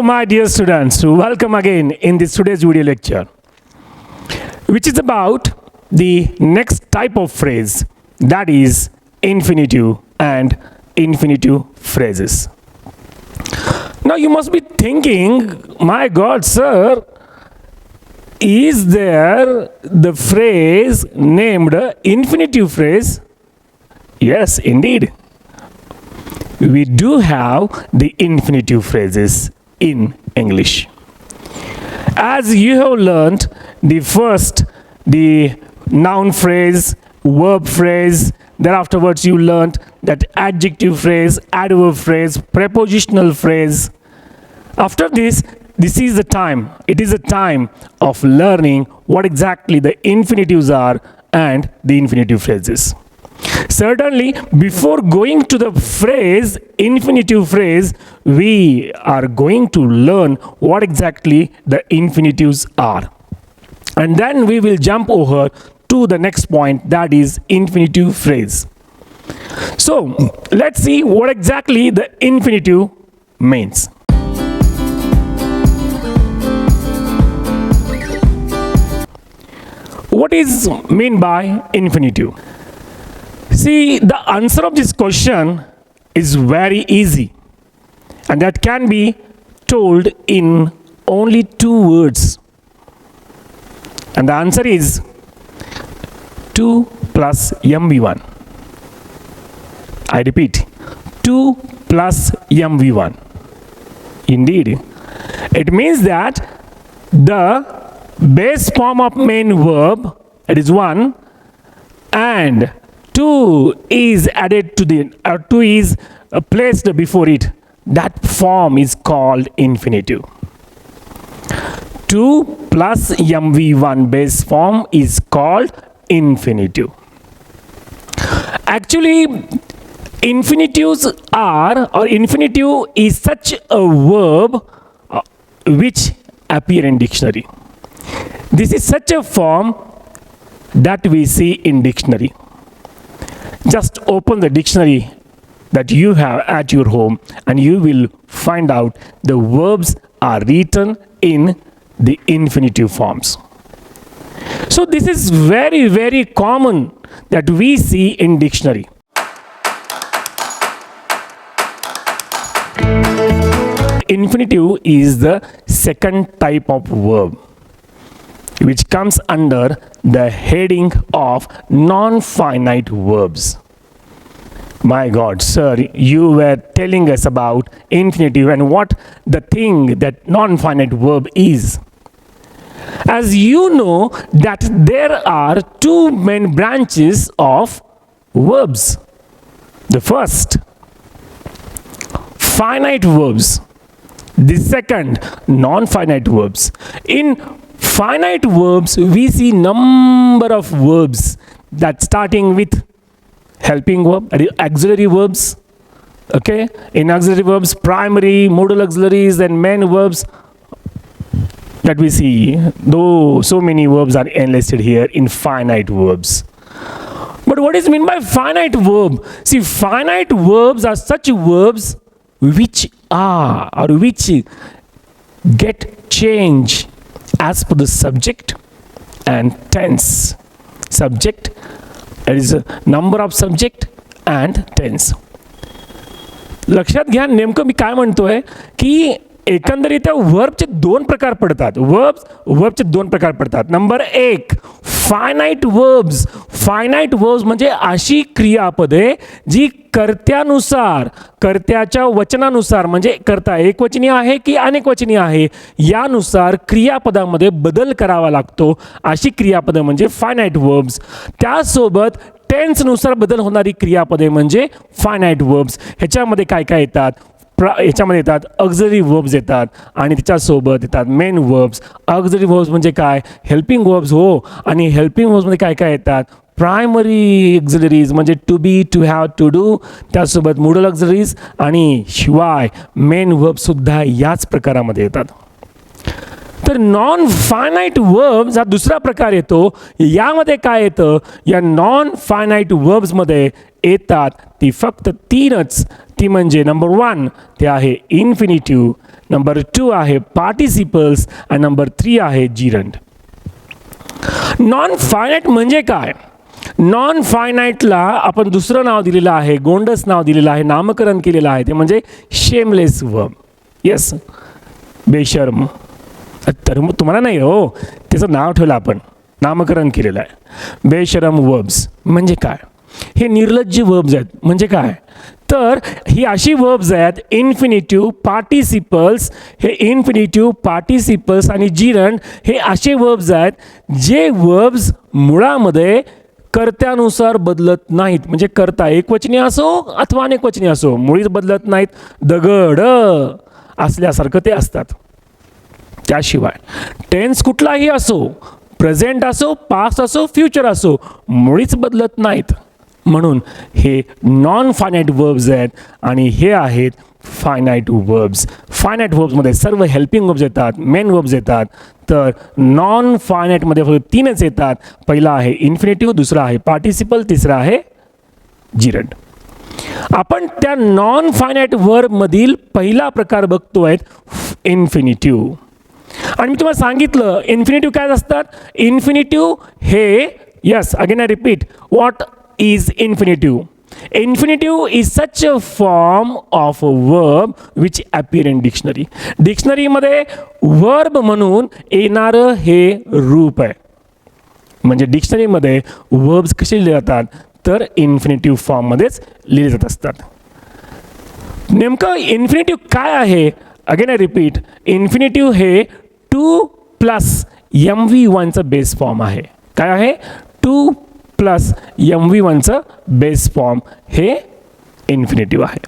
my dear students, welcome again in this today's video lecture, which is about the next type of phrase, that is infinitive and infinitive phrases. Now you must be thinking, my God, sir, is there the phrase named infinitive phrase? Yes, indeed. We do have the infinitive phrases in English. As you have learned the noun phrase, verb phrase, then afterwards you learned that adjective phrase, adverb phrase, prepositional phrase. After this is the time, it is a time of learning what exactly the infinitives are and the infinitive phrases. Certainly, before going to the phrase, infinitive phrase, we are going to learn what exactly the infinitives are. And then we will jump over to the next point, that is infinitive phrase. So, let's see what exactly the infinitive means. What is meant by infinitive? See, the answer of this question is very easy, and that can be told in only 2 words. And the answer is 2 plus MV1. I repeat, 2 plus MV1. Indeed, it means that the base form of main verb, it is 1, and 2 is added to the, 2 is placed before it. That form is called infinitive. 2 plus MV1 base form is called infinitive. Actually, infinitives are, or infinitive is such a verb which appear in dictionary. This is such a form that we see in dictionary. Just open the dictionary that you have at your home and you will find out the verbs are written in the infinitive forms. So this is very, very common that we see in dictionary. Infinitive is the second type of verb which comes under the heading of non-finite verbs. My God, sir, you were telling us about infinitive and what the thing that non-finite verb is. As you know that there are 2 main branches of verbs. The first, finite verbs. The second, non-finite verbs. In finite verbs, we see number of verbs that starting with helping verb, auxiliary verbs. Okay, in auxiliary verbs, primary, modal auxiliaries, and main verbs that we see. Though so many verbs are enlisted here in finite verbs. But what is meant by finite verb? See, finite verbs are such verbs which are or which get changed as per the subject and tense. Subject, there is a number of subject and tense. लक्षात घ्या, नेमकं मी काय म्हणतोय की एकंदरीत वर्बचे 2 प्रकार पडतात. वर्बचे 2 प्रकार पडतात. Number 1, finite verbs. Finite verbs म्हणजे अशी क्रियापदे जी कर्त्यानुसार, कर्त्याच्या वचनानुसार, म्हणजे कर्ता एकवचनी आहे की अनेकवचनी आहे यानुसार क्रियापदामध्ये बदल करावा लागतो. अशी क्रियापदे म्हणजे फायनाइट वर्ब्स. त्यासोबत टेन्सनुसार बदल होणारी क्रियापदे म्हणजे फायनाइट वर्ब्स. ह्याच्यामध्ये काय काय येतात? याच्यामध्ये येतात ऑक्झिलरी वर्ब्स येतात आणि त्याच्यासोबत येतात मेन वर्ब्स. ऑक्झिलरी वर्ब्स म्हणजे काय? Helping verbs. हो, आणि हेल्पिंग वर्ब्समध्ये काय काय येतात? प्रायमरी ऑक्झिलरीज म्हणजे to be, to have, to do, त्यासोबत मोडल ऑक्झिलरीज आणि शिवाय मेन वर्ब्ससुद्धा याच प्रकारामध्ये येतात. तर नॉन फायनाइट वर्ब्स हा दुसरा प्रकार येतो. यामध्ये काय येतं? या नॉन फायनाइट वर्ब्समध्ये येतात ती फक्त तीनच. ती म्हणजे नंबर 1 ते आहे इन्फिनिटिव्ह, नंबर 2 आहे पार्टिसिपल्स आणि नंबर 3 आहे जिरंड. नॉन फायनाईट म्हणजे काय? नॉन फायनाईटला आपण दुसरं नाव दिलेलं आहे, गोंडस नाव दिलेलं आहे, नामकरण केलेलं आहे, ते म्हणजे शेमलेस वर्ब. येस, बेशर्म. तर मग तुम्हाला नाही हो, त्याचं नाव ठेवलं आपण, नामकरण केलेलं आहे. बेशरम वर्ब्स म्हणजे काय? हे निर्लज्ज वर्ब्स आहेत. म्हणजे काय? तर ही अशी वर्ब्स आहेत इन्फिनिटिव्ह, पार्टिसिपल्स, हे इन्फिनिटिव्ह, पार्टिसिपल्स आणि जिरंड हे असे वर्ब्स आहेत जे वर्ब्स मुळामध्ये कर्त्यानुसार बदलत नाहीत. म्हणजे कर्ता एकवचनी असो अथवा अनेकवचनी असो, मुळीच बदलत नाहीत. दगड असल्यासारखं ते असतात. त्याशिवाय टेन्स कुठलाही असो, प्रेझेंट असो, पास्ट असो, फ्युचर असो, मुळीच बदलत नाहीत. म्हणून हे नॉन फायनाईट वर्ब्स आहेत आणि हे आहेत फायनाईट वर्ब्स. फायनाईट वर्ब्समध्ये सर्व हेल्पिंग वर्ब्स येतात, मेन वर्ब्स येतात. तर नॉन फायनाईटमध्ये फक्त तीनच येतात. पहिला आहे इन्फिनिटिव्ह, दुसरा आहे पार्टिसिपल, तिसरा आहे जिरंड. आपण त्या नॉन फायनाईट वर्बमधील पहिला प्रकार बघतोय इन्फिनिटिव्ह. आणि मी तुम्हाला सांगितलं इन्फिनिटिव्ह काय असतात. इन्फिनिटिव्ह हे, yes again I repeat, what is infinitive? Infinitive is such a form of a verb which appear in dictionary. डिक्शनरीमध्ये वर्ब म्हणून येणारं हे रूप आहे. म्हणजे डिक्शनरीमध्ये वर्ब्स कसे लिहिले जातात तर इन्फिनिटिव्ह फॉर्ममध्येच लिहिले जात असतात. नेमकं इन्फिनिटिव्ह काय आहे? अगेन आय रिपीट, इन्फिनिटिव्ह हे 2 + MV1चं बेस फॉर्म आहे. काय आहे? 2 + MV1चं बेस फॉर्म हे इन्फिनिटिव्ह आहे.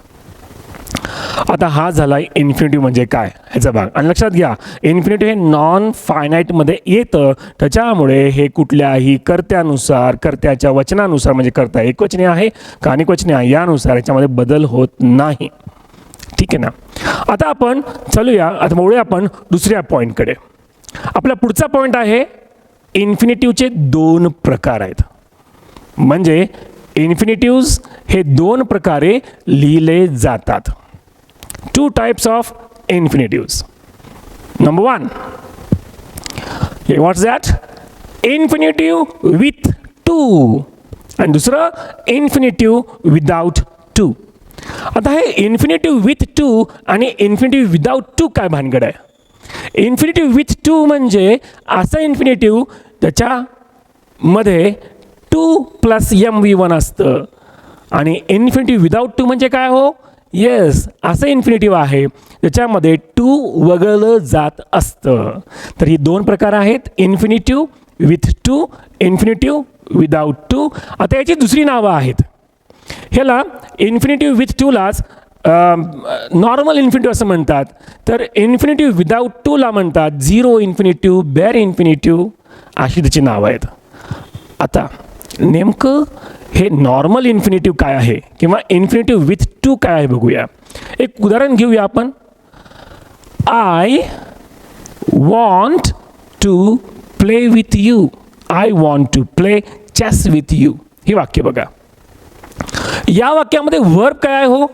आता हा झाला इन्फिनिटिव्ह म्हणजे काय ह्याचा भाग. आणि लक्षात घ्या, इन्फिनिटिव्ह हे नॉन फायनाईटमध्ये येतं, त्याच्यामुळे हे कुठल्याही कर्त्यानुसार, कर्त्याच्या वचनानुसार, म्हणजे कर्ता एकवचनी आहे का अनेकवचनी आहे यानुसार ह्याच्यामध्ये बदल होत नाही. ठीक आहे ना. आता आपण चलूया, आता वळूया आपण दुसऱ्या पॉईंटकडे. आपला पुढचा पॉईंट आहे इन्फिनिटिव्हचे 2 प्रकार आहेत. म्हणजे इन्फिनिटिव्ह्ज हे 2 प्रकारे लिहिले जातात. 2 types of infinitives. Number 1, what's that? Infinitive with 2 आणि दुसरं इन्फिनिटिव्ह विदाउट 2. आता हे इन्फिनिटिव्ह विथ 2 आणि इन्फिनिटिव्ह विदाउट 2 काय भानगड आहे? इन्फिनिटिव्ह विथ 2 म्हणजे असं इन्फिनिटिव्ह त्याच्यामध्ये 2 + MV1 असतं. आणि इन्फिनिटिव्ह विदाउट 2 म्हणजे काय हो? येस, असं इन्फिनिटिव्ह आहे त्याच्यामध्ये 2 वगळलं जात असतं. तर ही 2 प्रकार आहेत, इन्फिनिटिव्ह विथ 2, इन्फिनिटिव्ह विदाउट 2. आता याची दुसरी नावं आहेत. ह्याला इन्फिनिटिव्ह विथ 2लाच नॉर्मल इन्फिनिटिव्ह असं म्हणतात. तर इन्फिनिटिव्ह विदाउट 2ला म्हणतात झिरो इन्फिनिटिव्ह, बेअर इन्फिनिटिव्ह, अशी त्याची नावं आहेत. आता नेमकं हे नॉर्मल इन्फिनिटिव्ह काय आहे किंवा इन्फिनिटिव्ह विथ 2 काय आहे बघूया. एक उदाहरण घेऊया आपण. I want to play with you. I want to play chess with you. ही वाक्य बघा. या वाक्यामध्ये वर्ब काय आहे हो?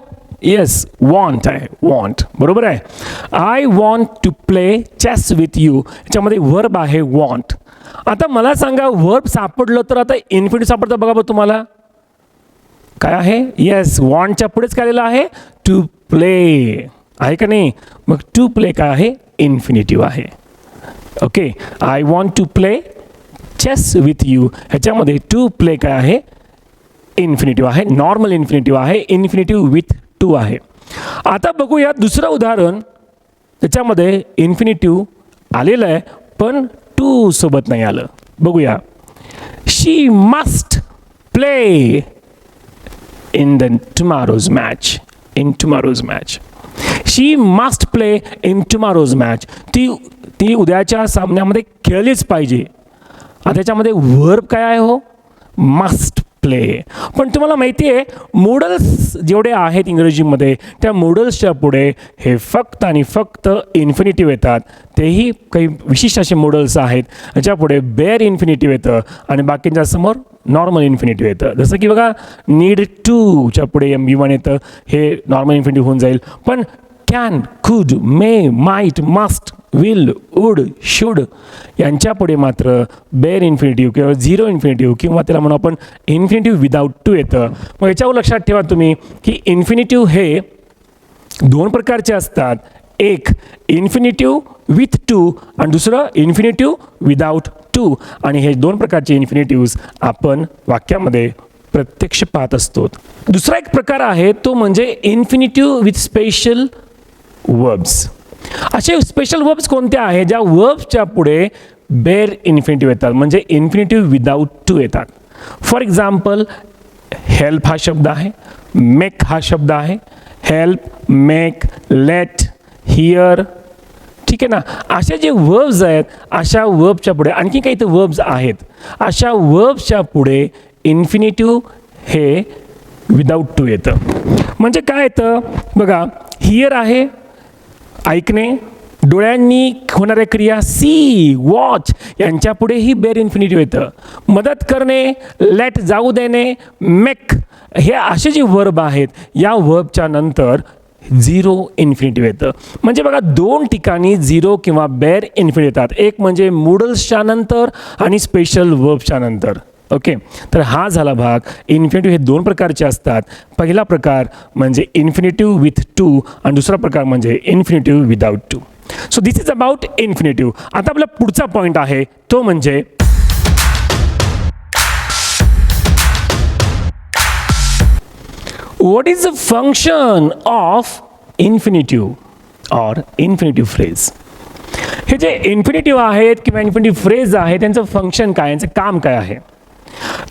येस, वॉन्ट आहे. वॉन्ट बरोबर आहे. I want to play chess with you, याच्यामध्ये वर्ब आहे वॉन्ट. आता मला सांगा, वर्ब सापडलं तर आता इन्फिनिटिव्ह सापडतं बघा बघ तुम्हाला. काय आहे? येस, वॉन्टच्या पुढेच काय आलेलं आहे? टू प्ले आहे का नाही? मग टू प्ले काय आहे? इन्फिनिटिव्ह आहे. Okay, I want to play chess with you, ह्याच्यामध्ये टू प्ले काय आहे? इन्फिनिटिव्ह आहे, नॉर्मल इन्फिनिटिव्ह आहे, इन्फिनिटिव्ह विथ 2 आहे. आता बघूया दुसरं उदाहरण. त्याच्यामध्ये इन्फिनिटिव्ह आलेलं आहे पण 2 सोबत नाही आलं. बघूया. She must play in the tomorrow's match. In tomorrow's match. She must play in tomorrow's match. ती उद्याच्या सामन्यामध्ये खेळलीच पाहिजे. आता त्याच्यामध्ये वर्ब काय आहे हो? Must play. पण तुम्हाला माहिती आहे मोडल्स जेवढे आहेत इंग्रजीमध्ये त्या मोडल्सच्या पुढे हे फक्त आणि फक्त इन्फिनिटिव्ह येतात. तेही काही विशिष्ट असे मोडल्स आहेत ह्याच्या पुढे बेअर इन्फिनिटिव्ह येतं आणि बाकींच्या समोर नॉर्मल इन्फिनिटिव्ह येतं. जसं की बघा नीड टूच्या पुढे MB1 येतं, हे नॉर्मल इन्फिनिटिव्ह होऊन जाईल. पण can, could, may, might, must, will, would, should यांच्या पुढे मात्र बेअर इन्फिनिटिव्ह किंवा झिरो इन्फिनिटिव्ह किंवा त्याला म्हणून आपण इन्फिनिटिव्ह विदाऊट टू येतं. मग याच्यावर लक्षात ठेवा तुम्ही की इन्फिनिटिव्ह हे दोन प्रकारचे असतात. एक इन्फिनिटिव्ह विथ टू आणि दुसरं इन्फिनिटिव्ह विदाऊट टू. आणि हे दोन प्रकारचे इन्फिनिटिव्ह्ज आपण वाक्यामध्ये प्रत्यक्ष पाहत असतो. दुसरा एक प्रकार आहे तो म्हणजे इन्फिनिटिव्ह विथ स्पेशल वर्ब्स. असे स्पेशल वर्ब्स कोणते आहेत ज्या वर्ब्सच्या पुढे बेअर इन्फिनिटिव्ह येतात म्हणजे इन्फिनिटिव्ह विदाऊट टू येतात. फॉर एक्झाम्पल हेल्प हा शब्द आहे, मेक हा शब्द आहे. हेल्प, मेक, लेट, हिअर, ठीक आहे ना. असे जे वर्ब्स आहेत अशा वर्बच्या पुढे आणखी काही तर वर्ब्स आहेत. अशा वर्ब्सच्या पुढे इन्फिनिटिव्ह हे विदाऊट टू येतं. म्हणजे काय येतं बघा, हिअर आहे ऐकणे, डोळ्यांनी होणाऱ्या क्रिया सी, वॉच यांच्या पुढेही बेअर इन्फिनिटिव्ह येतं. मदत करणे, लेट जाऊ देणे, मेक हे असे जे वर्ब आहेत या वर्बच्या नंतर झिरो इन्फिनिटिव्ह येतं. म्हणजे बघा दोन ठिकाणी झिरो किंवा बेअर इन्फिनिटिव्ह येतात. एक म्हणजे मोडल्सच्या नंतर आणि स्पेशल वर्बच्या नंतर. ओके, तर हा झाला भाग. इन्फिनिटिव्ह हे दोन प्रकारचे असतात. पहिला प्रकार म्हणजे इन्फिनिटिव्ह विथ टू आणि दुसरा प्रकार म्हणजे infinitive without to. So this is about infinitive. आता आपला पुढचा पॉईंट आहे तो म्हणजे what is the function of infinitive or infinitive phrase. हे जे इन्फिनिटिव्ह आहेत किंवा इन्फिनिटिव्ह फ्रेज आहे त्यांचं फंक्शन काय, यांचं काम काय आहे.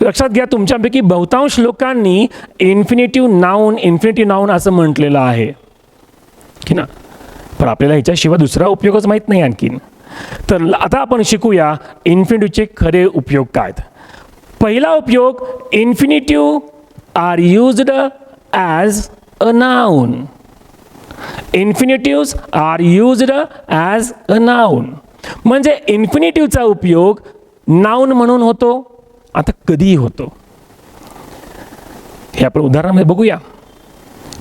लक्षात घ्या तुमच्यापैकी बहुतांश लोकांनी इन्फिनिटिव्ह नाऊन असं म्हटलेलं आहे की ना, पण आपल्याला ह्याच्याशिवाय दुसरा उपयोगच माहीत नाही आणखीन. तर आता आपण शिकूया इन्फिनिटिव्हचे खरे उपयोग काय. पहिला उपयोग, infinitive are used as a noun. Infinitives are used as a noun. म्हणजे इन्फिनिटिव्हचा उपयोग नाउन म्हणून होतो. आता कधीही होतो हे आपण उदाहरणामध्ये बघूया.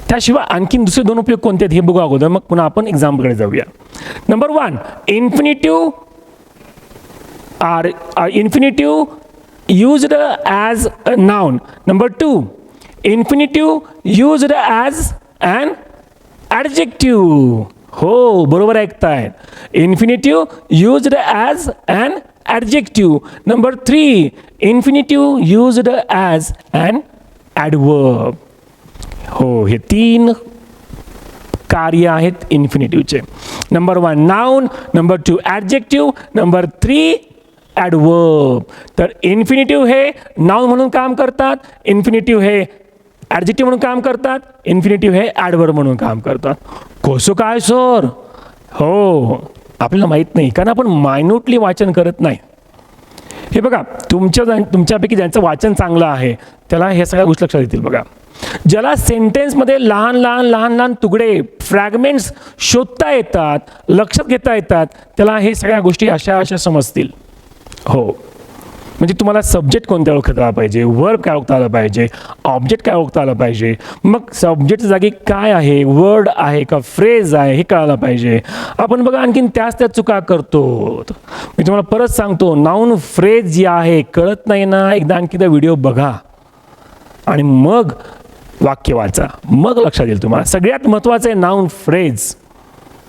त्याशिवाय आणखीन दुसरे दोन उपयोग कोणते आहेत हे बघू अगोदर, मग पुन्हा आपण एक्झाम्पलकडे जाऊया. Number 1, infinitive used as a noun. Number 2, infinitive used as an adjective. हो बरोबर ऐकताय, infinitive used as an adjective. Number 3, infinitive used as an adverb. हो, हे तीन कार्य आहेत इन्फिनिटिव्हचे. Number 1 noun, number 2 adjective, number 3 adverb. तर इन्फिनिटिव्ह हे नाउन म्हणून काम करतात, इन्फिनिटिव्ह हे ॲडजेक्टिव्ह म्हणून काम करतात, इन्फिनिटिव्ह हे ॲडवर्ब म्हणून काम करतात. कसं काय सर? हो, आपल्याला माहीत नाही कारण आपण मायन्यूटली वाचन करत नाही. हे बघा तुमच्यापैकी ज्यांचं वाचन चांगलं आहे त्याला हे सगळ्या गोष्टी लक्षात येतील. बघा ज्याला सेंटेन्समध्ये लहान लहान तुकडे फ्रॅगमेंट्स शोधता येतात, लक्षात घेता येतात, त्याला हे सगळ्या गोष्टी अशा समजतील. हो, म्हणजे तुम्हाला सब्जेक्ट कोणत्या ओळखता आला पाहिजे, वर्ब काय ओळखता आला पाहिजे, ऑब्जेक्ट काय ओळखता आला पाहिजे, मग सब्जेक्टच्या जागी काय आहे, वर्ड आहे का फ्रेज आहे हे कळायला पाहिजे. आपण बघा आणखीन त्या चुका करतो. मी तुम्हाला परत सांगतो, नाउन फ्रेज जी आहे कळत नाही ना, एकदा आणखी व्हिडिओ बघा आणि मग वाक्य वाचा, मग लक्षात येईल तुम्हाला. सगळ्यात महत्त्वाचं आहे नाउन फ्रेज,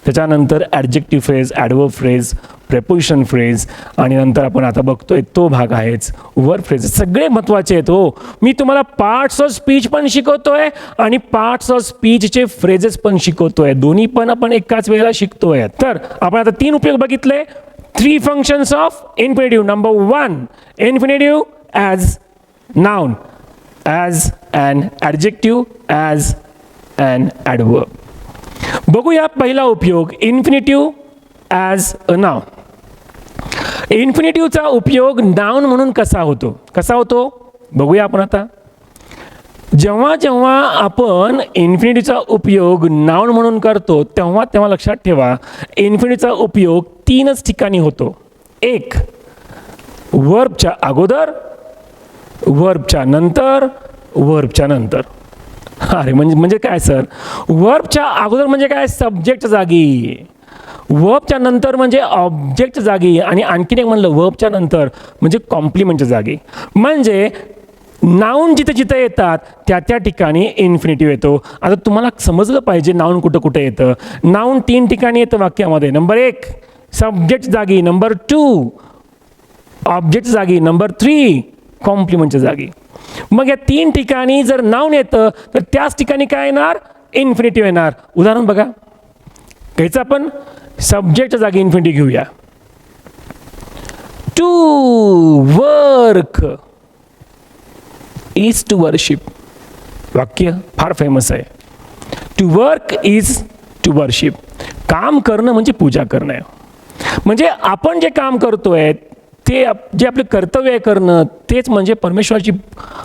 त्याच्यानंतर adjective phrase, adverb phrase, preposition phrase आणि नंतर आपण आता बघतोय तो भाग आहेच वर्ब फ्रेज. सगळे महत्त्वाचे आहेत. हो, मी तुम्हाला पार्ट्स ऑफ स्पीच पण शिकवतोय आणि पार्ट्स ऑफ स्पीचचे फ्रेजेस पण शिकवतोय. दोन्ही पण आपण एकाच वेळेला शिकतोय. तर आपण आता 3 उपयोग बघितले. 3 functions of infinitive. Number 1, infinitive as noun, as an adjective, as an adverb. बघूया पहिला उपयोग, इन्फिनिटिव्ह ॲज अ नाउन. इन्फिनिटिव्हचा उपयोग नाउन म्हणून कसा होतो? बघूया आपण आता. जेव्हा जेव्हा आपण इन्फिनिटीचा उपयोग नाउन म्हणून करतो तेव्हा लक्षात ठेवा इन्फिनिटीचा उपयोग 3च ठिकाणी होतो. एक, वर्बच्या अगोदर, वर्बच्या नंतर, वर्बच्या नंतर. अरे म्हणजे काय सर, वर्बच्या अगोदर म्हणजे काय, सब्जेक्टच्या जागी, वर्बच्या नंतर म्हणजे ऑब्जेक्टच्या जागी, आणि आणखीन एक म्हणलं वर्बच्या नंतर म्हणजे कॉम्प्लिमेंटच्या जागी. म्हणजे नाउन जिथे जिथे येतात त्या ठिकाणी इन्फिनिटिव्ह येतो. आता तुम्हाला समजलं पाहिजे नाउन कुठं येतं. नाउन 3 ठिकाणी येतं वाक्यामध्ये. नंबर 1 सब्जेक्टच्या जागी, नंबर 2 ऑब्जेक्टच्या जागी, नंबर 3 कॉम्प्लिमेंटच्या जागी. मग या 3 ठिकाणी जर नाउन येतं तर त्याच ठिकाणी काय येणार, इन्फिनिटिव्ह येणार. उदाहरण बघा, घ्यायचं आपण सब्जेक्टच्या जागी इन्फिनिटिव्ह घेऊया. To work is to worship. वाक्य फार फेमस आहे. To work is to worship. काम करणं म्हणजे पूजा करणं आहे. म्हणजे आपण जे काम करतोय ते जे आपलं कर्तव्य आहे करणं तेच म्हणजे परमेश्वराची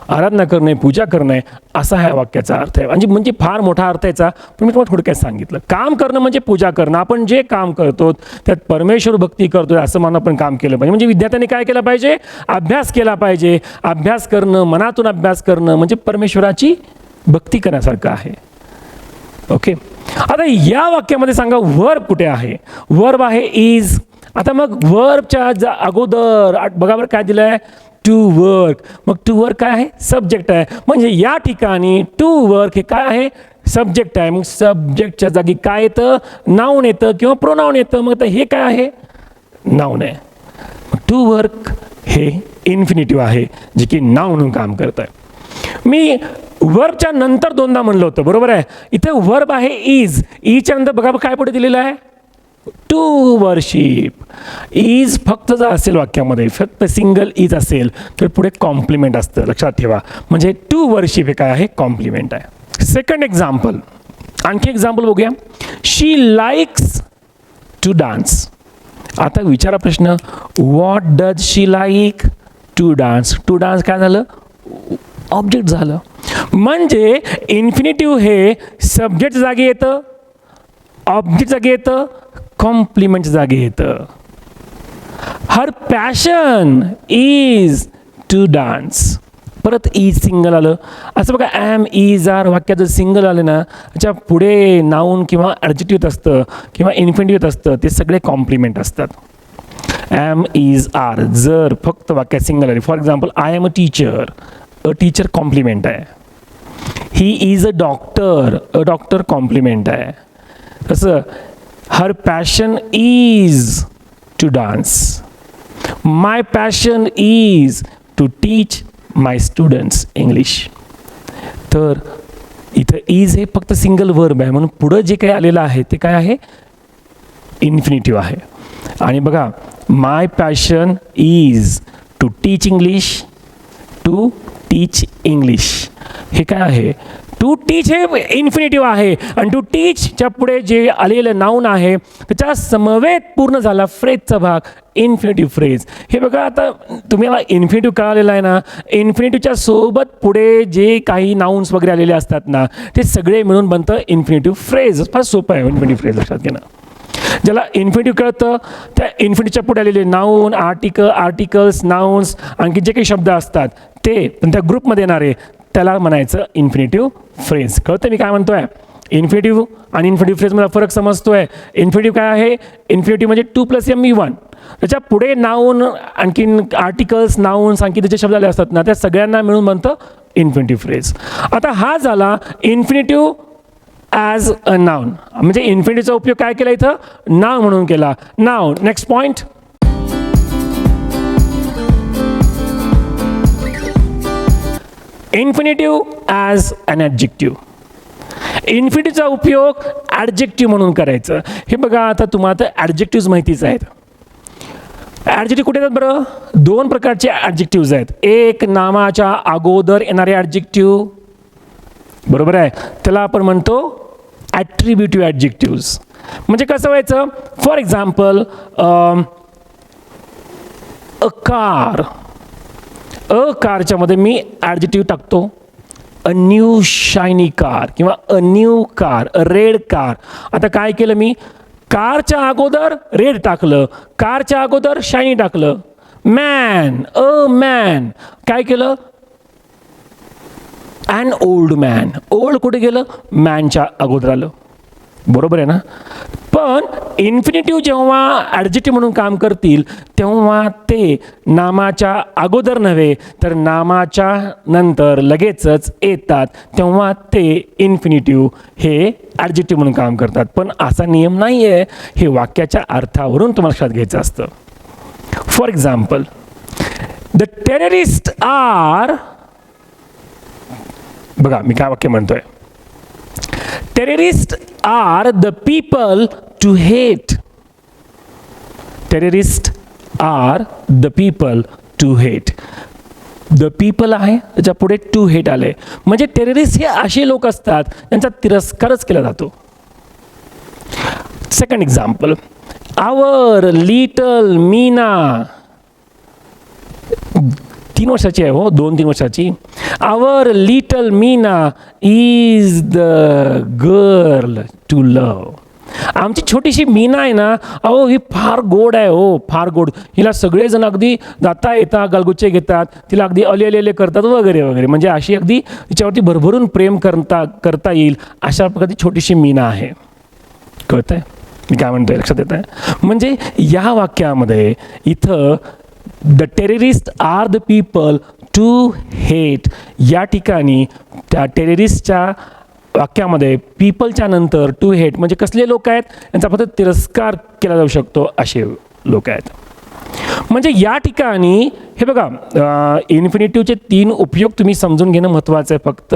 आराधना करणं आहे, पूजा करणं आहे, असा ह्या वाक्याचा अर्थ आहे. म्हणजे फार मोठा अर्थ याचा, पण मी तुम्हाला थोडक्यात सांगितलं. काम करणं म्हणजे पूजा करणं. आपण जे काम करतो त्यात परमेश्वर भक्ती करतोय असं म्हणून आपण काम केलं पाहिजे. म्हणजे विद्यार्थ्यांनी काय केलं पाहिजे, अभ्यास केला पाहिजे. अभ्यास करणं, मनातून अभ्यास करणं म्हणजे परमेश्वराची भक्ती करण्यासारखं आहे. ओके, आता या वाक्यामध्ये सांगा वर्ब कुठे आहे. वर्ब आहे इज. आता मग वर्बच्या अगोदर बघा बरं काय दिलं आहे, टू वर्क. मग टू वर्क काय आहे, सब्जेक्ट आहे. म्हणजे या ठिकाणी टू वर्क हे काय आहे, सब्जेक्ट आहे. मग सब्जेक्टच्या जागी काय येतं, नाउन येतं किंवा प्रोनाउन येतं. मग आता हे काय आहे, नाउन आहे. टू वर्क हे इन्फिनिटिव्ह आहे जे की नाउन म्हणून काम करत आहे. मी वर्बच्या नंतर 2दा म्हणलं होतं, बरोबर आहे. इथे वर्ब आहे इज. ईच्या नंतर बघा काय पुढे दिलेलं आहे, टू वर्शिप. इज फक्त जर असेल वाक्यामध्ये, फक्त सिंगल इज असेल तर पुढे कॉम्प्लिमेंट असतं, लक्षात ठेवा. म्हणजे टू वर्शिप हे काय आहे, कॉम्प्लिमेंट आहे. सेकंड एक्झाम्पल, आणखी एक्झाम्पल बघूया. She likes to dance. आता विचारा प्रश्न, what does she like, to dance. To dance काय झालं, ऑब्जेक्ट झालं. म्हणजे इन्फिनिटिव्ह हे सब्जेक्ट जागी येतं, ऑब्जेक्ट जागी येतं, कॉम्प्लिमेंट जागी येतं. हर पॅशन इज टू डान्स. परत इज सिंगल आलं. असं बघा, ॲम इज आर वाक्यात जर सिंगल आले ना त्याच्या पुढे नाउन किंवा ॲडजेक्टिव्ह असतं किंवा इन्फिनिटिव्ह असतं, ते सगळे कॉम्प्लिमेंट असतात. ॲम इज आर जर फक्त वाक्यात सिंगल आले, for example I am a teacher. A teacher complement आहे. He is a doctor complement आहे. तसं her passion is to dance. My passion is to teach my students English. तर इथं is हे फक्त सिंगल वर्ब आहे, म्हणून पुढं जे काही आलेलं आहे ते काय आहे, इन्फिनिटिव्ह आहे. आणि बघा, my passion is to teach English, to teach English हे काय आहे, टू टीच हे इन्फिनिटिव्ह आहे. आणि टू टीचच्या पुढे जे आलेलं नाउन आहे त्याच्या समवेत पूर्ण झाला फ्रेजचा भाग, इन्फिनिटिव्ह फ्रेज. हे बघा, आता तुम्हाला इन्फिनिटिव्ह कळालेलं आहे ना. इन्फिनिटिव्हच्या सोबत पुढे जे काही नाउन्स वगैरे आलेले असतात ना ते सगळे मिळून बनतं इन्फिनिटिव्ह फ्रेज. फार सोपं आहे इन्फिनिटिव्ह फ्रेज लक्षात घेणं. ज्याला इन्फिनिटिव्ह कळतं त्या इन्फिनिटिव्हच्या पुढे आलेले नाउन, आर्टिकल्स, नाउन्स, आणखी जे काही शब्द असतात ते पण त्या ग्रुपमध्ये येणारे त्याला म्हणायचं इन्फिनिटिव्ह फ्रेज. कळतं मी काय म्हणतोय. इन्फिनिटिव्ह आणि इन्फिनिटिव्ह फ्रेजमध्ये फरक समजतोय. इन्फिनिटिव्ह काय आहे, इन्फिनिटिव्ह म्हणजे 2 + M-E-1. त्याच्या पुढे नाउन, आणखीन आर्टिकल्स, नाउन्स, आणखी त्याचे शब्द आले असतात ना त्या सगळ्यांना मिळून बनतं इन्फिनिटिव्ह फ्रेज. आता हा झाला इन्फिनिटिव्ह ॲज अ नाउन. म्हणजे इन्फिनिटिव्हचा उपयोग काय केला इथं, नाउन म्हणून केला. नाव next point, infinitive as an adjective. इन्फिनिटिव्हचा उपयोग ॲडजेक्टिव्ह म्हणून करायचं. हे बघा, आता तुम्हाला तर ॲडजेक्टिव्ह माहितीच आहेत. ॲडजेक्टिव्ह कुठे येतात बरं, 2 प्रकारचे ॲडजेक्टिव्ह आहेत. एक नामाच्या अगोदर येणारे ॲडजेक्टिव्ह, बरोबर आहे, त्याला आपण म्हणतो ॲट्रिब्युटिव्ह ॲडजेक्टिव्ह्ज. म्हणजे कसं व्हायचं, फॉर एक्झाम्पल अ कार, अ कारच्या मध्ये मी ॲडजेक्टिव्ह टाकतो, अ न्यू शायनी कार किंवा a new car, a red car. आता काय केलं मी, कारच्या अगोदर रेड टाकलं, कारच्या अगोदर शायनी टाकलं. मॅन, अ मॅन, काय केलं, ॲन ओल्ड मॅन. ओल्ड कुठे गेलं, मॅनच्या अगोदर आलं. बरोबर आहे ना. पण इन्फिनिटिव्ह जेव्हा ॲडजेक्टिव्ह म्हणून काम करतील तेव्हा ते नामाच्या अगोदर नव्हे तर नामाच्या नंतर लगेचच येतात, तेव्हा ते इन्फिनिटिव्ह हे ॲडजेक्टिव्ह म्हणून काम करतात. पण असा नियम नाही आहे, हे वाक्याच्या अर्थावरून तुम्हाला लक्षात घ्यायचं असतं. For example, the terrorist are, बघा मी काय वाक्य म्हणतोय, terrorist are the people to hate. Terrorist are the people to hate. The people आहे त्याच्या पुढे टू हेट आले, म्हणजे टेररिस्ट हे असे लोक असतात त्यांचा तिरस्कारच केला जातो. Second example, our little Meena, 3 वर्षाची आहे हो, 2-3 वर्षाची. Our little Meena is the girl to love. आमची छोटीशी मीना आहे ना, अहो ही फार गोड आहे हो, फार गोड. हिला सगळेजण अगदी जाता येता गलगुच्चे घेतात, तिला अगदी अले करतात वगैरे वगैरे, म्हणजे अशी अगदी तिच्यावरती भरभरून प्रेम करता येईल अशा प्रकारची छोटीशी मीना आहे. कळतंय मी काय म्हणतोय, लक्षात येत आहे. म्हणजे या वाक्यामध्ये इथं the terrorist are the people to hate, या ठिकाणी त्या टेररिस्टच्या वाक्यामध्ये पीपलच्या नंतर टू हेट म्हणजे कसले लोक आहेत, यांचा फक्त तिरस्कार केला जाऊ शकतो असे लोक आहेत. म्हणजे या ठिकाणी हे बघा, इन्फिनिटिव्हचे 3 उपयोग तुम्ही समजून घेणं महत्त्वाचं आहे. फक्त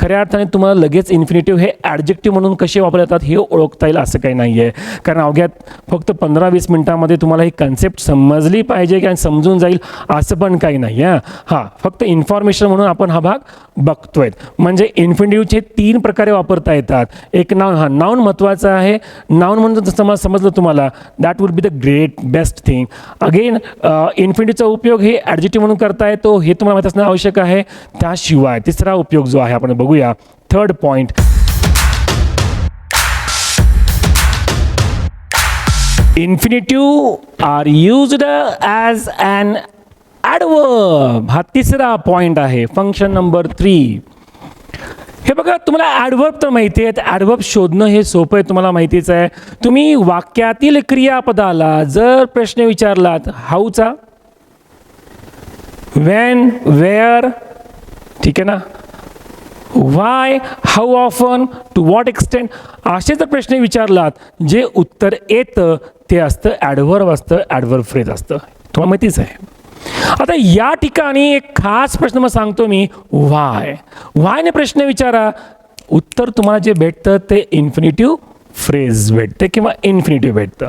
खऱ्या अर्थाने तुम्हाला लगेच इन्फिनिटिव्ह हे ॲडजेक्टिव्ह म्हणून कसे वापरले जातात हे ओळखता येईल असं काही नाही आहे. कारण अवघ्यात फक्त 15-20 मिनिटामध्ये तुम्हाला ही कन्सेप्ट समजली पाहिजे की समजून जाईल असं पण काही नाही आहे. हां, फक्त इन्फॉर्मेशन म्हणून आपण हा भाग बघतोय. म्हणजे इन्फिनिटिव्हचे 3 प्रकारे वापरता येतात. एक नाउन, हा नाउन महत्त्वाचा आहे. नाउन म्हणून समजलं तुम्हाला, that would be the great best thing. Again इन्फिनिटिव्हचा उपयोग हे ॲडजेक्टिव्ह म्हणून करता येतो, हे तुम्हाला माहीत असणं आवश्यक आहे. त्याशिवाय तिसरा उपयोग जो आहे आपण बघूया, third point, infinitive are used as an adverb. हा तिसरा पॉइंट आहे. Function number 3. हे बघा, तुम्हाला ॲडवर्ब तर माहिती आहे, ॲडवर्ब शोधणं हे सोपं आहे, तुम्हाला माहितीच आहे. तुम्ही वाक्यातील क्रियापदाला जर प्रश्न विचारलात, हाऊचा, व्हेन, वेअर, ठीक आहे ना, why, how often, to what extent, असे जर प्रश्न विचारलात, जे उत्तर येतं ते असतं ॲडवर्ब, असतं ॲडवर्ब फ्रेज असतं, तुम्हाला माहितीच आहे. आता या ठिकाणी एक खास प्रश्न मग सांगतो मी, व्हाय. व्हायने प्रश्न विचारा, उत्तर तुम्हाला जे भेटतं ते इन्फिनिटिव्ह फ्रेज भेटते किंवा इन्फिनिटिव्ह भेटतं.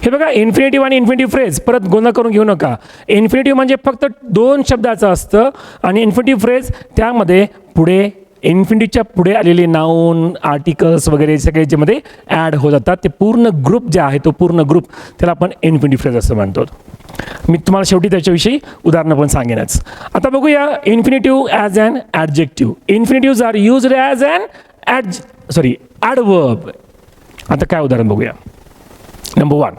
हे बघा, इन्फिनिटिव्ह आणि इन्फिनिटिव्ह फ्रेज परत गोंधळ करून घेऊ नका. इन्फिनिटिव्ह म्हणजे फक्त 2 शब्दाचं असतं आणि इन्फिनिटिव्ह फ्रेज त्यामध्ये पुढे इन्फिनिटिव्हच्या पुढे आलेले नाऊन, आर्टिकल्स वगैरे सगळे ज्यामध्ये ॲड होत जातात. ते पूर्ण ग्रुप जे आहे, तो पूर्ण ग्रुप त्याला आपण इन्फिनिटिव्ह फ्रेज असं म्हणतो. मी तुम्हाला शेवटी त्याच्याविषयी उदाहरणं पण सांगेनच. आता बघूया infinitive as an adjective. Infinitives are used as an adverb. आता काय उदाहरण बघूया. Number 1,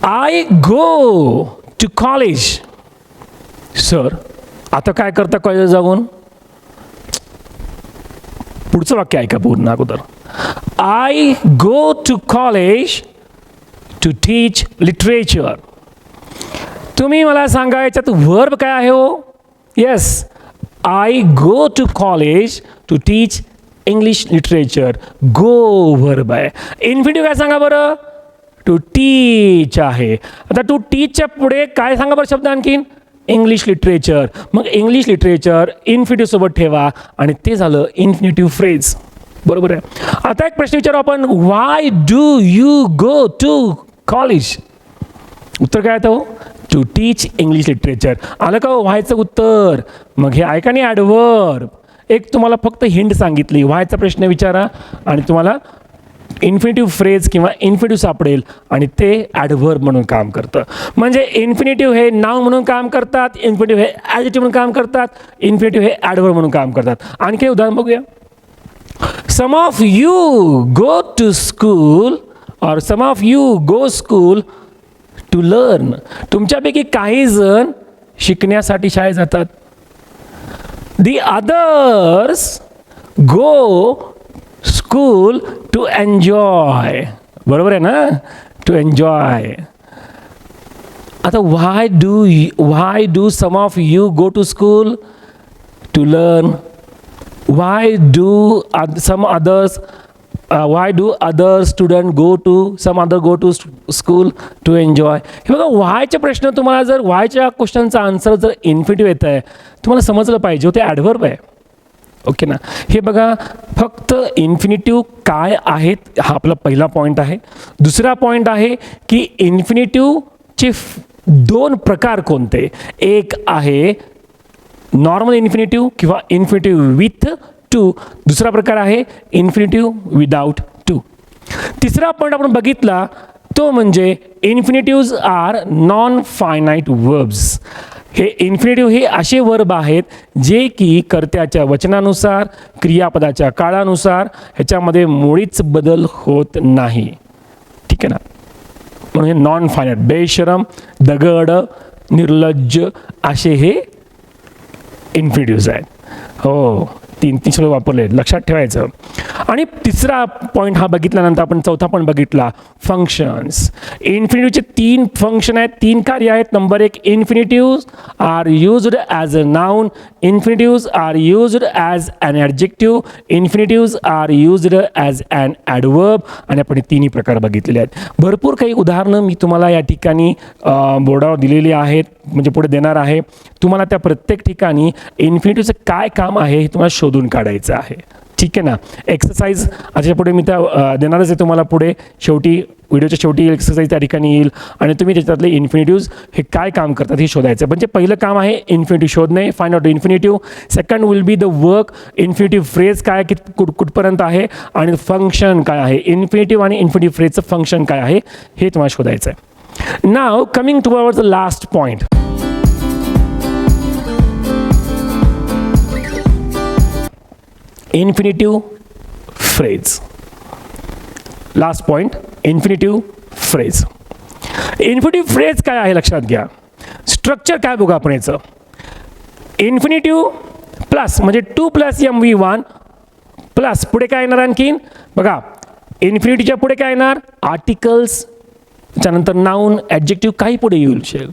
I go to college. Sir, आता काय करता कॉलेजला जाऊन? पुढचं वाक्य ऐका पूर्ण अगोदर. I go to college to teach literature. तुम्ही मला सांगा याच्यात वर्ब काय आहे हो? Yes, I go to college to teach English literature. Go verb आहे. इन्फिनिटिव्ह काय सांगा बरं? टू टीच आहे. आता टू टीचच्या पुढे काय सांगा बरं शब्द आणखीन? English literature. मग इंग्लिश लिटरेचर इन्फिनिटिव्ह सोबत ठेवा आणि ते झालं इन्फिनिटिव्ह फ्रेज. बरोबर आहे. आता एक प्रश्न विचारू आपण, why do you go to college? उत्तर काय येतं? To teach English literature. आलं का व्हायचं उत्तर? मग हे ऐका नाही ॲडवर्ब. एक तुम्हाला फक्त हिंट सांगितली, व्हायचा प्रश्न विचारा आणि तुम्हाला इन्फिनिटिव्ह फ्रेज किंवा इन्फिनिटिव्ह सापडेल आणि ते ॲडव्हर्ब म्हणून काम करतं. म्हणजे इन्फिनिटिव्ह हे नाउन म्हणून काम करतात, इन्फिनिटिव्ह हे ॲडजेक्टिव्ह म्हणून काम करतात, इन्फिनिटिव्ह हे ॲडव्हर्ब म्हणून काम करतात. आणखी उदाहरण बघूया. Some of you go to school और some of you go school to learn. तुमच्यापैकी काही जण शिकण्यासाठी शाळेत जातात. The others go school to enjoy. बरोबर आहे ना? To enjoy. आता why do some of you go to school? To learn. Why do other students go to school to enjoy? हे बघा, वायचे प्रश्न तुम्हाला जर वायच्या क्वेश्चनचा आन्सर जर इन्फिनिटिव्ह येत आहे, तुम्हाला समजलं पाहिजे ते ॲडव्हर्ब आहे. ओके ना? हे बघा, फक्त इन्फिनिटिव्ह काय आहेत हा आपला पहिला पॉईंट आहे. दुसरा पॉईंट आहे की इन्फिनिटिव्हचे दोन प्रकार कोणते. एक आहे नॉर्मल इन्फिनिटिव्ह किंवा इन्फिनिटिव्ह विथ टू. दुसरा प्रकार आहे इन्फिनिटिव्ह विदाउट टू. तिसरा पॉईंट आपण बघितला तो म्हणजे इन्फिनिटिव्हज आर नॉन फायनाईट वर्ब्स. हे इन्फिनिटिव्ह हे असे वर्ब आहेत जे की कर्त्याच्या वचनानुसार, क्रियापदाच्या काळानुसार ह्याच्यामध्ये मुळीच बदल होत नाही. ठीक आहे ना? म्हणजे नॉन फायनाईट, बेशरम, दगड, निर्लज्ज असे हे इन्फिनिटिव्हज आहेत. हो, तीन शब्द वापरले, लक्षात ठेवायचं. आणि तिसरा पॉईंट हा बघितल्यानंतर आपण चौथा पॉईंट बघितला, फंक्शन्स. इन्फिनिटिव्हचे 3 फंक्शन आहेत, 3 कार्य आहेत. Number 1, infinitives are used as a noun, infinitives are used as an adjective, infinitives are used as an adverb. आणि आपण तिन्ही प्रकार बघितलेले आहेत. भरपूर काही उदाहरणं मी तुम्हाला या ठिकाणी बोर्डावर दिलेली आहेत, म्हणजे पुढे देणार आहे. तुम्हाला त्या प्रत्येक ठिकाणी इन्फिनिटिव्हचं काय काम आहे हे तुम्हाला शोधून काढायचं आहे. ठीक आहे ना? एक्सरसाइज याच्या पुढे मी त्या देणारच आहे तुम्हाला. पुढे शेवटी व्हिडिओच्या शेवटी एक्सरसाइज त्या ठिकाणी येईल आणि तुम्ही त्याच्यातले इन्फिनिटिव्हज हे काय काम करतात हे शोधायचं. म्हणजे पहिलं काम आहे इन्फिनिटिव्ह शोधणे, find out infinitive. Second will be the work, infinitive phrase काय कुठपर्यंत आहे आणि फंक्शन काय आहे. इन्फिनिटिव्ह आणि इन्फिनिटिव्ह फ्रेजचं फंक्शन काय आहे हे तुम्हाला शोधायचं आहे. नाव coming towards the last point. Infinitive phrase. Last point, infinitive phrase. Infinitive phrase काय आहे लक्षात घ्या. स्ट्रक्चर काय बघू आपण याचं. इन्फिनिटिव्ह प्लस म्हणजे 2 + MV1 प्लस पुढे काय येणार आणखीन बघा. इन्फिनिटीच्या पुढे काय येणार, आर्टिकल्स, त्याच्यानंतर नाउन, ॲडजेक्टिव्ह काही पुढे येऊ शकेल.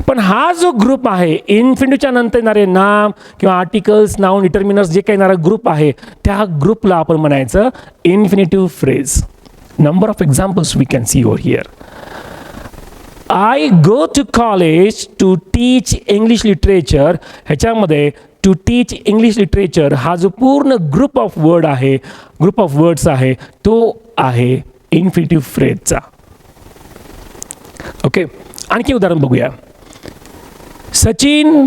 पण हा जो ग्रुप आहे इन्फिनिटीच्या नंतर येणारे नाम किंवा आर्टिकल्स, नाउन, डिटर्मिनर्स जे काही येणारा ग्रुप आहे त्या ग्रुपला आपण म्हणायचं infinitive phrase. Number of examples we can see over here. I go to college to teach English literature. ह्याच्यामध्ये टू टीच इंग्लिश लिटरेचर हा जो पूर्ण ग्रुप ऑफ वर्ड्स आहे तो आहे इन्फिनिटिव्ह फ्रेजचा. ओके, आणखी उदाहरण बघूया. Sachin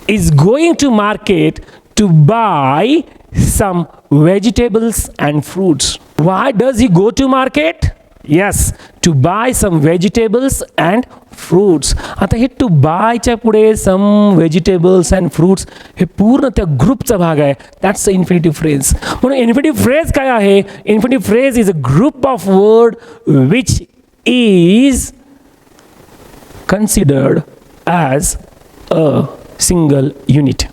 is going to market to buy some vegetables and fruits. Why does he go to market? Yes, to buy some vegetables and fruits. आता हे टू बायच्या पुढे सम व्हेजिटेबल्स अँड फ्रूट्स हे पूर्ण त्या ग्रुपचा भाग आहे. That's a infinitive phrase. म्हणून इन्फिनिटिव्ह फ्रेज काय आहे. Infinitive phrase is a group of word which is considered as a single unit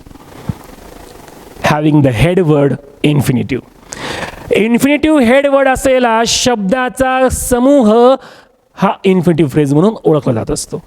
having the head word infinitive. Infinitive head word असलेला शब्दाचा समूह हा इन्फिनिटिव्ह फ्रेज म्हणून ओळखला जात असतो.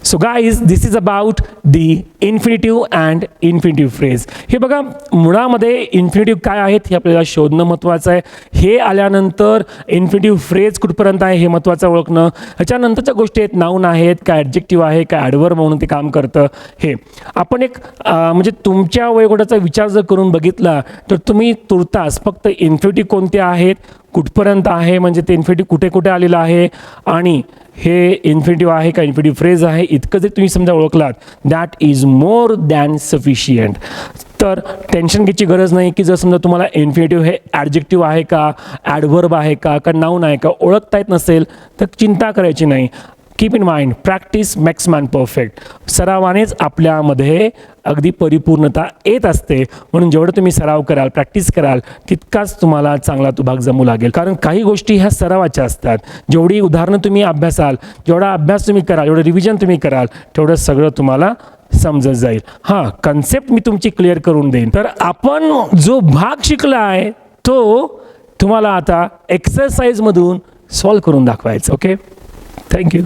So guys, this is about the infinitive and infinitive phrase. हे बघा, मुळामध्ये इन्फिनिटिव्ह काय आहेत हे आपल्याला शोधणं महत्त्वाचं आहे. हे आल्यानंतर इन्फिनिटिव्ह फ्रेज कुठपर्यंत आहे हे महत्त्वाचं ओळखणं. ह्याच्यानंतरच्या गोष्टी आहेत, नाऊन आहेत, काय ॲडजेक्टिव्ह आहे, काय ॲडवर्ब म्हणून ते काम करतं. हे आपण एक म्हणजे तुमच्या वयोगटाचा विचार जर करून बघितला तर तुम्ही तुर्तास फक्त इन्फिनिटिव्ह कोणते आहेत, कुठपर्यंत आहे, म्हणजे ते इन्फिनिटिव्ह कुठे कुठे आलेलं आहे आणि हे इन्फिनिटिव्ह आहे का इन्फिनिटिव्ह फ्रेज आहे, इतकं जर तुम्ही समजा ओळखलात that is more than sufficient. तर टेन्शन घ्यायची गरज नाही की जर समजा तुम्हाला इन्फिनिटिव्ह हे ॲडजेक्टिव्ह आहे का, ॲडव्हर्ब आहे का नाऊन आहे का ओळखता येत नसेल तर चिंता करायची नाही. Keep in mind, practice makes man perfect. सरावानेच आपल्यामध्ये अगदी परिपूर्णता येत असते. म्हणून जेवढं तुम्ही सराव कराल, प्रॅक्टिस कराल, तितकाच तुम्हाला चांगला तो भाग जमू लागेल. कारण काही गोष्टी ह्या सरावाच्या असतात. जेवढी उदाहरणं तुम्ही अभ्यासाल, जेवढा अभ्यास तुम्ही कराल, जेवढं रिव्हिजन तुम्ही कराल, तेवढं सगळं तुम्हाला समजत जाईल. हां, कन्सेप्ट मी तुमची क्लिअर करून देईन. तर आपण जो भाग शिकला आहे तो तुम्हाला आता एक्सरसाइजमधून सॉल्व करून दाखवायचा. Okay, thank you.